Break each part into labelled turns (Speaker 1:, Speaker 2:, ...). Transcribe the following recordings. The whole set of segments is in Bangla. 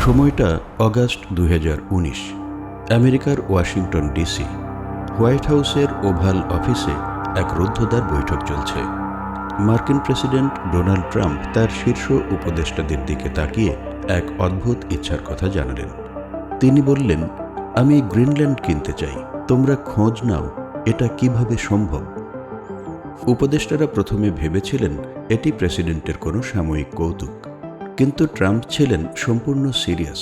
Speaker 1: সময়টা অগাস্ট 2019। আমেরিকার ওয়াশিংটন ডিসি। হোয়াইট হাউসের ওভাল অফিসে এক রুদ্ধদ্বার বৈঠক চলছে। মার্কিন প্রেসিডেন্ট ডোনাল্ড ট্রাম্প তার শীর্ষ উপদেষ্টাদের দিকে তাকিয়ে এক অদ্ভুত ইচ্ছার কথা জানালেন। তিনি বললেন, আমি গ্রিনল্যান্ড কিনতে চাই, তোমরা খোঁজ নাও এটা কিভাবে সম্ভব। উপদেষ্টারা প্রথমে ভেবেছিলেন এটি প্রেসিডেন্টের কোনো সাময়িক কৌতুক, কিন্তু ট্রাম্প ছিলেন সম্পূর্ণ সিরিয়াস।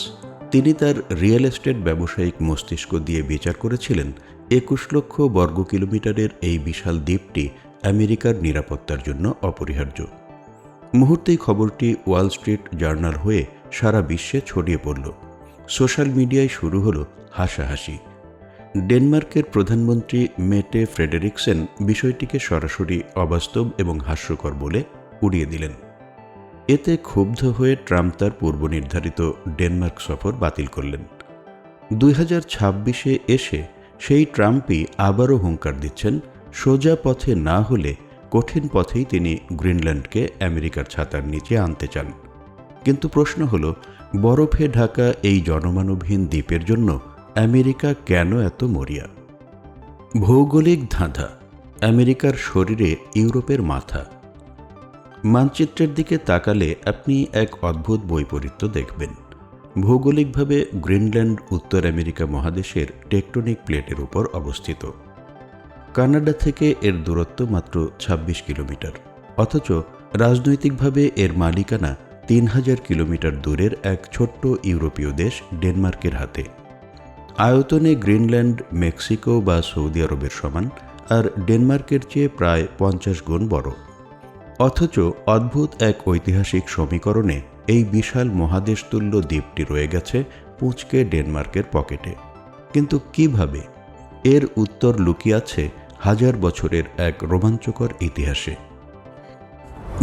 Speaker 1: তিনি তার রিয়েল এস্টেট ব্যবসায়িক মস্তিষ্ক দিয়ে বিচার করেছিলেন 21 লক্ষ বর্গ কিলোমিটারের এই বিশাল দ্বীপটি আমেরিকার নিরাপত্তার জন্য অপরিহার্য। মুহূর্তেই খবরটি ওয়াল স্ট্রিট জার্নাল হয়ে সারা বিশ্বে ছড়িয়ে পড়ল। সোশ্যাল মিডিয়ায় শুরু হলো হাসাহাসি। ডেনমার্কের প্রধানমন্ত্রী মেটে ফ্রেডেরিকসেন বিষয়টিকে সরাসরি অবাস্তব এবং হাস্যকর বলে উড়িয়ে দিলেন। এতে ক্ষুব্ধ হয়ে ট্রাম্প তার পূর্বনির্ধারিত ডেনমার্ক সফর বাতিল করলেন। 2026-এ এসে সেই ট্রাম্পই আবারও হুঙ্কার দিচ্ছেন, সোজা পথে না হলে কঠিন পথেই তিনি গ্রিনল্যান্ডকে আমেরিকার ছাতার নিচে আনতে চান। কিন্তু প্রশ্ন হল, বরফে ঢাকা এই জনমানবহীন দ্বীপের জন্য আমেরিকা কেন এত মরিয়া? ভৌগোলিক ধাঁধা। আমেরিকার শরীরে ইউরোপের মাথা। মানচিত্রের দিকে তাকালে আপনি এক অদ্ভুত বৈপরীত্য দেখবেন। ভৌগোলিকভাবে গ্রিনল্যান্ড উত্তর আমেরিকা মহাদেশের টেকটনিক প্লেটের উপর অবস্থিত। কানাডা থেকে এর দূরত্ব মাত্র 26 কিলোমিটার, অথচ রাজনৈতিকভাবে এর মালিকানা 3000 কিলোমিটার দূরের এক ছোট্ট ইউরোপীয় দেশ ডেনমার্কের হাতে। আয়তনে গ্রিনল্যান্ড মেক্সিকো বা সৌদি আরবের সমান, আর ডেনমার্কের চেয়ে প্রায় 50 গুণ বড়। অথচ অদ্ভুত এক ঐতিহাসিক সমীকরণে এই বিশাল মহাদেশতুল্য দ্বীপটি রয়ে গেছে পুঁচকে ডেনমার্কের পকেটে। কিন্তু কিভাবে? এর উত্তর লুকিয়ে আছে হাজার বছরের এক রোমাঞ্চকর ইতিহাসে।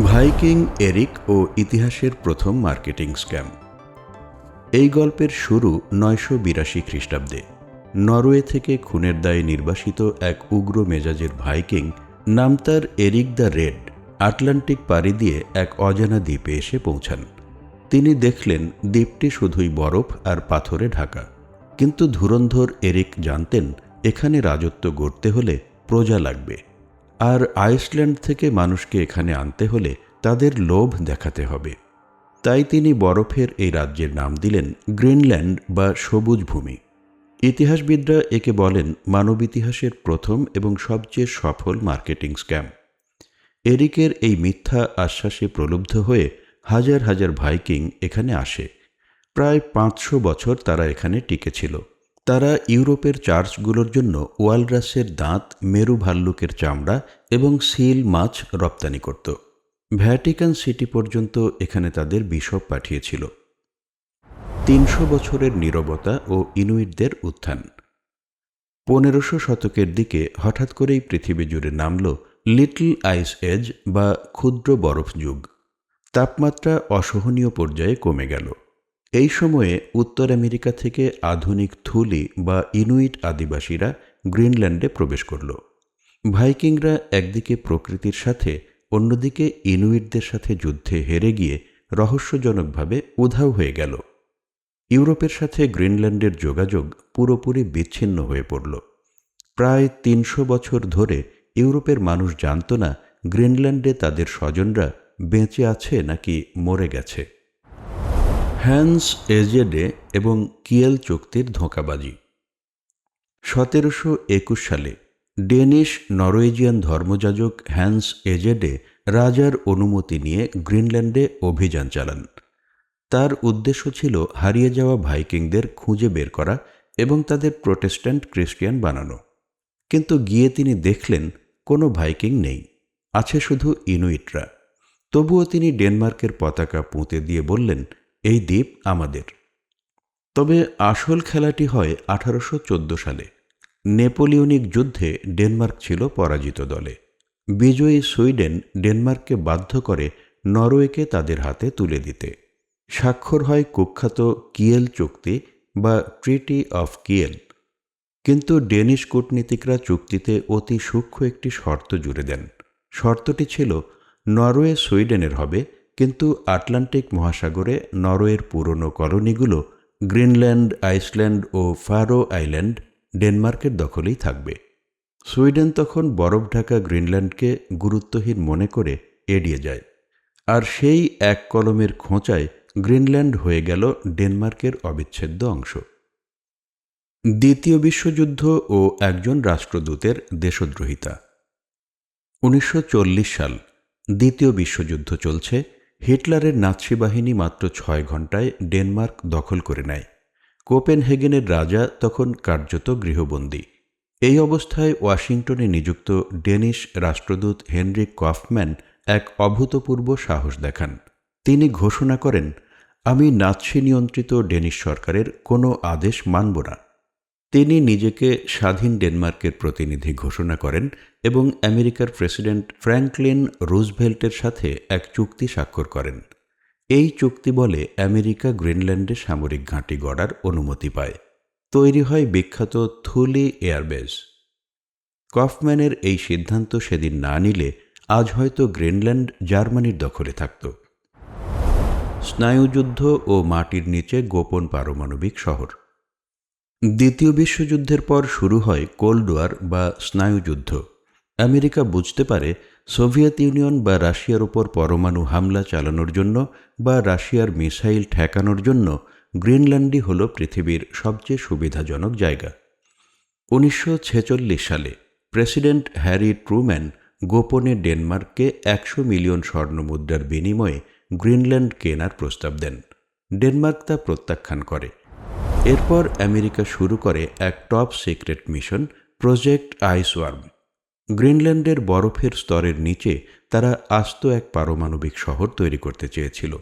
Speaker 1: ভাইকিং এরিক ও ইতিহাসের প্রথম মার্কেটিং স্ক্যাম। এই গল্পের শুরু 982 খ্রিস্টাব্দে। নরওয়ে থেকে খুনের দায়ে নির্বাসিত এক উগ্র মেজাজের ভাইকিং, নাম তার এরিক দ্য রেড, আটলান্টিক পাড়ি দিয়ে এক অজানা দ্বীপে এসে পৌঁছান। তিনি দেখলেন দ্বীপটি শুধুই বরফ আর পাথরে ঢাকা। কিন্তু ধুরন্ধর এরিক জানতেন, এখানে রাজত্ব গড়তে হলে প্রজা লাগবে, আর আইসল্যান্ড থেকে মানুষকে এখানে আনতে হলে তাদের লোভ দেখাতে হবে। তাই তিনি বরফের এই রাজ্যের নাম দিলেন গ্রিনল্যান্ড বা সবুজ ভূমি। ইতিহাসবিদরা একে বলেন মানব ইতিহাসের প্রথম এবং সবচেয়ে সফল মার্কেটিং স্ক্যাম। এরিকের এই মিথ্যা আশ্বাসে প্রলুব্ধ হয়ে হাজার হাজার ভাইকিং এখানে আসে। প্রায় 500 বছর তারা এখানে টিকেছিল। তারা ইউরোপের চার্চগুলোর জন্য ওয়ালরাসের দাঁত, মেরু ভাল্লুকের চামড়া এবং সিল মাছ রপ্তানি করত। ভ্যাটিকান সিটি পর্যন্ত এখানে তাদের বিশপ পাঠিয়েছিল। 300 বছরের নীরবতা ও ইনুইটদের উত্থান। 1500 শতকের দিকে হঠাৎ করেই পৃথিবী জুড়ে নামল লিটল আইস এজ বা ক্ষুদ্র বরফ যুগ। তাপমাত্রা অসহনীয় পর্যায়ে কমে গেল। এই সময়ে উত্তর আমেরিকা থেকে আধুনিক থুলি বা ইনুইট আদিবাসীরা গ্রিনল্যান্ডে প্রবেশ করল। ভাইকিংরা একদিকে প্রকৃতির সাথে, অন্যদিকে ইনুইটদের সাথে যুদ্ধে হেরে গিয়ে রহস্যজনকভাবে উধাও হয়ে গেল। ইউরোপের সাথে গ্রিনল্যান্ডের যোগাযোগ পুরোপুরি বিচ্ছিন্ন হয়ে পড়ল। প্রায় 300 বছর ধরে ইউরোপের মানুষ জানত না গ্রিনল্যান্ডে তাদের স্বজনরা বেঁচে আছে নাকি মরে গেছে। হ্যান্স এজেডে এবং কিয়েল চুক্তির ধোঁকাবাজি। 1721 সালে ডেনিশ নরওয়েজিয়ান ধর্মযাজক হ্যান্স এজেডে রাজার অনুমতি নিয়ে গ্রিনল্যান্ডে অভিযান চালান। তার উদ্দেশ্য ছিল হারিয়ে যাওয়া ভাইকিংদের খুঁজে বের করা এবং তাদের প্রোটেস্ট্যান্ট খ্রিস্টিয়ান বানানো। কিন্তু গিয়ে তিনি দেখলেন কোনো ভাইকিং নেই, আছে শুধু ইনুইটরা। তবুও তিনি ডেনমার্কের পতাকা পুঁতে দিয়ে বললেন, এই দ্বীপ আমাদের। তবে আসল খেলাটি হয় 1814 সালে। নেপোলিয়নিক যুদ্ধে ডেনমার্ক ছিল পরাজিত দলে। বিজয়ী সুইডেন ডেনমার্ককে বাধ্য করে নরওয়েকে তাদের হাতে তুলে দিতে। স্বাক্ষর হয় কুখ্যাত কিয়েল চুক্তি বা ট্রিটি অফ কিয়েল। কিন্তু ডেনিশ কূটনীতিকরা চুক্তিতে অতি সূক্ষ্ম একটি শর্ত জুড়ে দেন। শর্তটি ছিল, নরওয়ে সুইডেনের হবে কিন্তু আটলান্টিক মহাসাগরে নরওয়ের পুরনো কলোনিগুলো গ্রিনল্যান্ড, আইসল্যান্ড ও ফারো আইল্যান্ড ডেনমার্কের দখলেই থাকবে। সুইডেন তখন বরফ ঢাকা গ্রিনল্যান্ডকে গুরুত্বহীন মনে করে এড়িয়ে যায়, আর সেই এক কলমের খোঁচায় গ্রিনল্যান্ড হয়ে গেল ডেনমার্কের অবিচ্ছেদ্য অংশ। দ্বিতীয় বিশ্বযুদ্ধ ও একজন রাষ্ট্রদূতের দেশদ্রোহিতা। 1940 সাল, দ্বিতীয় বিশ্বযুদ্ধ চলছে। হিটলারের নাৎসি বাহিনী মাত্র 6 ঘণ্টায় ডেনমার্ক দখল করে নেয়। কোপেনহেগেনের রাজা তখন কার্যত গৃহবন্দী। এই অবস্থায় ওয়াশিংটনে নিযুক্ত ডেনিশ রাষ্ট্রদূত হেনরিক কফম্যান এক অভূতপূর্ব সাহস দেখান। তিনি ঘোষণা করেন, আমি নাৎসি নিয়ন্ত্রিত ডেনিশ সরকারের কোনো আদেশ মানব না। তিনি নিজেকে স্বাধীন ডেনমার্কের প্রতিনিধি ঘোষণা করেন এবং আমেরিকার প্রেসিডেন্ট ফ্র্যাঙ্কলিন রুজভেল্টের সাথে এক চুক্তি স্বাক্ষর করেন। এই চুক্তি বলে আমেরিকা গ্রিনল্যান্ডে সামরিক ঘাঁটি গড়ার অনুমতি পায়। তৈরি হয় বিখ্যাত থুলি এয়ারবেস। কফম্যানের এই সিদ্ধান্ত সেদিন না নিলে আজ হয়তো গ্রিনল্যান্ড জার্মানির দখলে থাকত। স্নায়ুযুদ্ধ ও মাটির নিচে গোপন পারমাণবিক শহর। দ্বিতীয় বিশ্বযুদ্ধের পর শুরু হয় কোল্ড ওয়ার বা স্নায়ুযুদ্ধ। আমেরিকা বুঝতে পারে সোভিয়েত ইউনিয়ন বা রাশিয়ার উপর পরমাণু হামলা চালানোর জন্য বা রাশিয়ার মিসাইল ঠেকানোর জন্য গ্রিনল্যান্ডই হল পৃথিবীর সবচেয়ে সুবিধাজনক জায়গা। 1946 সালে প্রেসিডেন্ট হ্যারি ট্রুম্যান গোপনে ডেনমার্ককে 100 মিলিয়ন স্বর্ণমুদ্রার বিনিময়ে গ্রিনল্যান্ড কেনার প্রস্তাব দেন। ডেনমার্ক তা প্রত্যাখ্যান করে। এরপর আমেরিকা শুরু করে এক টপ সিক্রেট মিশন, প্রজেক্ট আইসওয়ার্ম। গ্রিনল্যান্ডের বরফের স্তরের নিচে তারা আস্ত এক পারমাণবিক শহর তৈরি করতে চেয়েছিল,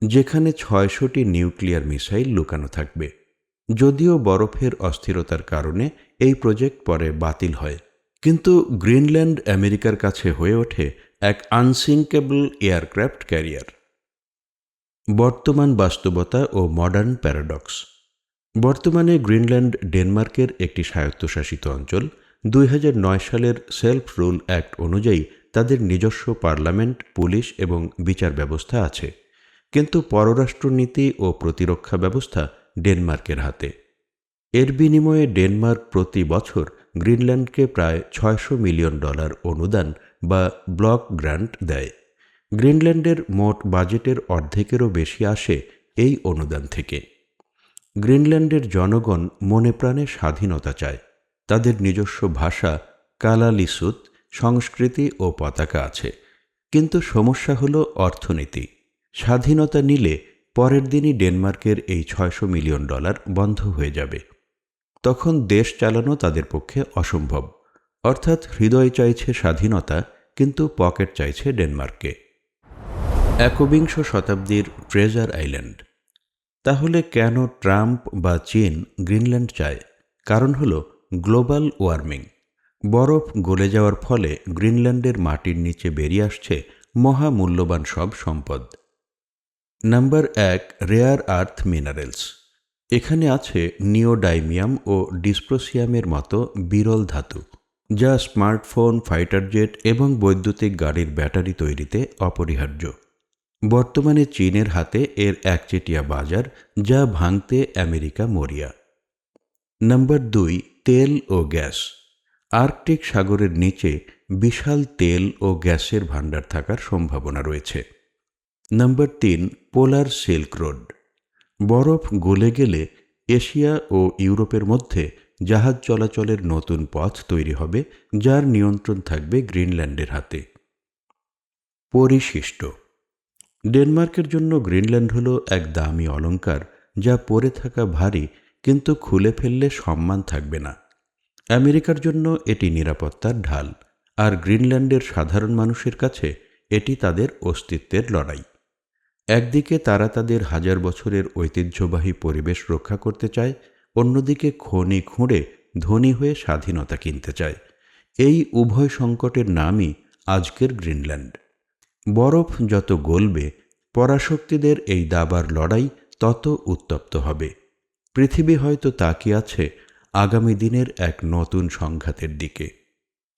Speaker 1: যেখানে 600টি নিউক্লিয়ার মিসাইল লুকানো থাকবে। যদিও বরফের অস্থিরতার কারণে এই প্রজেক্ট পরে বাতিল হয়, কিন্তু গ্রিনল্যান্ড আমেরিকার কাছে হয়ে ওঠে এক আনসিঙ্কেবল এয়ারক্রাফট ক্যারিয়ার। বর্তমান বাস্তবতা ও মডার্ন প্যারাডক্স। বর্তমানে গ্রিনল্যান্ড ডেনমার্কের একটি স্বায়ত্তশাসিত অঞ্চল। 2009 সালের সেলফ রুল অ্যাক্ট অনুযায়ী তাদের নিজস্ব পার্লামেন্ট, পুলিশ এবং বিচার ব্যবস্থা আছে, কিন্তু পররাষ্ট্রনীতি ও প্রতিরক্ষা ব্যবস্থা ডেনমার্কের হাতে। এর বিনিময়ে ডেনমার্ক প্রতি বছর গ্রিনল্যান্ডকে প্রায় $600 মিলিয়ন অনুদান বা ব্লক গ্র্যান্ট দেয়। গ্রিনল্যান্ডের মোট বাজেটের অর্ধেকেরও বেশি আসে এই অনুদান থেকে। গ্রিনল্যান্ডের জনগণ মনে প্রাণে স্বাধীনতা চায়। তাদের নিজস্ব ভাষা, কালালিসুত, সংস্কৃতি ও পতাকা আছে, কিন্তু সমস্যা হল অর্থনীতি। স্বাধীনতা নিলে পরের দিনই ডেনমার্কের এই $600 মিলিয়ন বন্ধ হয়ে যাবে। তখন দেশ চালানো তাদের পক্ষে অসম্ভব। অর্থাৎ হৃদয় চাইছে স্বাধীনতা, কিন্তু পকেট চাইছে ডেনমার্ককে। একবিংশ শতাব্দীর ট্রেজার আইল্যান্ড। তাহলে কেন ট্রাম্প বা চীন গ্রিনল্যান্ড চায়? কারণ হল গ্লোবাল ওয়ার্মিং। বরফ গলে যাওয়ার ফলে গ্রিনল্যান্ডের মাটির নিচে বেরিয়ে আসছে মহামূল্যবান সব সম্পদ। Number 1, rare earth minerals. এখানে আছে নিওডাইমিয়াম ও ডিসপ্রোসিয়ামের মতো বিরল ধাতু, যা স্মার্টফোন, ফাইটার জেট এবং বৈদ্যুতিক গাড়ির ব্যাটারি তৈরিতে অপরিহার্য। বর্তমানে চীনের হাতে এর একচেটিয়া বাজার, যা ভাঙতে আমেরিকা মরিয়া। নাম্বার 2, তেল ও গ্যাস। আর্কটিক সাগরের নিচে বিশাল তেল ও গ্যাসের ভাণ্ডার থাকার সম্ভাবনা রয়েছে। নাম্বার 3, পোলার সিল্ক রোড। বরফ গলে গেলে এশিয়া ও ইউরোপের মধ্যে জাহাজ চলাচলের নতুন পথ তৈরি হবে, যার নিয়ন্ত্রণ থাকবে গ্রিনল্যান্ডের হাতে। পরিশিষ্ট। ডেনমার্কের জন্য গ্রিনল্যান্ড হল এক দামি অলংকার, যা পরে থাকা ভারী, কিন্তু খুলে ফেললে সম্মান থাকবে না। আমেরিকার জন্য এটি নিরাপত্তার ঢাল, আর গ্রিনল্যান্ডের সাধারণ মানুষের কাছে এটি তাদের অস্তিত্বের লড়াই। একদিকে তারা তাদের হাজার বছরের ঐতিহ্যবাহী পরিবেশ রক্ষা করতে চায়, অন্যদিকে খনি খুঁড়ে ধনী হয়ে স্বাধীনতা কিনতে চায়। এই উভয় সংকটের নামই আজকের গ্রিনল্যান্ড। বরফ যত গলবে, পরাশক্তিদের এই দাবার লড়াই তত উত্তপ্ত হবে। পৃথিবী হয়তো তাকিয়ে আছে আগামী দিনের এক নতুন সংঘাতের দিকে।